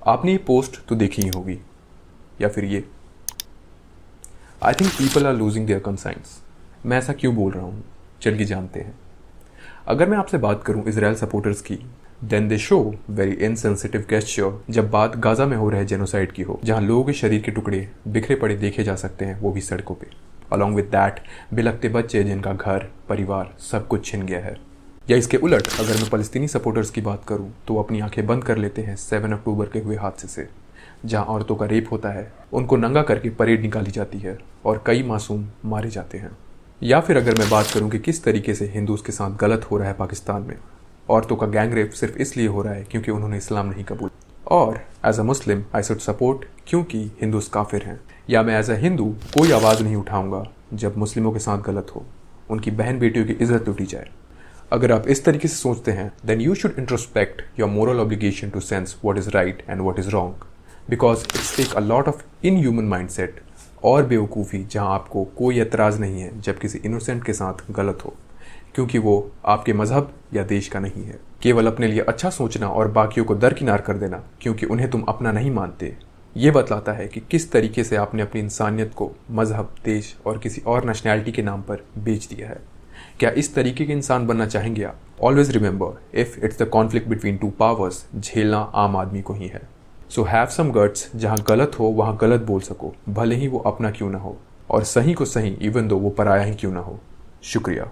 आपने ये पोस्ट तो देखी ही होगी, या फिर ये, I think people are losing their conscience. मैं ऐसा क्यों बोल रहा हूँ, चलिए जानते हैं। अगर मैं आपसे बात करूँ इजराइल सपोर्टर्स की, then they show very insensitive gesture जब बात गाजा में हो रहे जेनोसाइड की हो, जहाँ लोगों के शरीर के टुकड़े बिखरे पड़े देखे जा सकते हैं, वो भी सड़कों पे। अलॉन्ग विद दैट बिलखते बच्चे जिनका घर परिवार सब कुछ छिन गया है। या इसके उलट अगर मैं फ़लस्तीनी सपोर्टर्स की बात करूं तो वो अपनी आंखें बंद कर लेते हैं 7 अक्टूबर के हुए हादसे से, जहां औरतों का रेप होता है, उनको नंगा करके परेड निकाली जाती है और कई मासूम मारे जाते हैं। या फिर अगर मैं बात करूं कि किस तरीके से हिंदूज के साथ गलत हो रहा है पाकिस्तान में, औरतों का गैंग रेप सिर्फ इसलिए हो रहा है क्योंकि उन्होंने इस्लाम नहीं कबूल, और as a Muslim I should support क्योंकि हिंदूज काफिर हैं। या मैं एज अ हिंदू कोई आवाज़ नहीं उठाऊंगा जब मुस्लिमों के साथ गलत हो, उनकी बहन बेटियों की इज्जत लूटी जाए। अगर आप इस तरीके से सोचते हैं, then you should introspect your moral obligation to sense what is right and what is wrong, because it's take a lot of inhuman mindset और बेवकूफ़ी जहां आपको कोई एतराज़ नहीं है जब किसी इनोसेंट के साथ गलत हो, क्योंकि वो आपके मजहब या देश का नहीं है। केवल अपने लिए अच्छा सोचना और बाकियों को दरकिनार कर देना क्योंकि उन्हें तुम अपना नहीं मानते, ये बतलाता है कि किस तरीके से आपने अपनी इंसानियत को मजहब, देश और किसी और नेशनैलिटी के नाम पर बेच दिया है। क्या इस तरीके के इंसान बनना चाहेंगे आप? Always remember, if it's the conflict between two powers, झेलना आम आदमी को ही है। सो हैव सम गट्स, जहां गलत हो वहां गलत बोल सको, भले ही वो अपना क्यों ना हो, और सही को सही इवन दो वो पराया ही क्यों ना हो। शुक्रिया।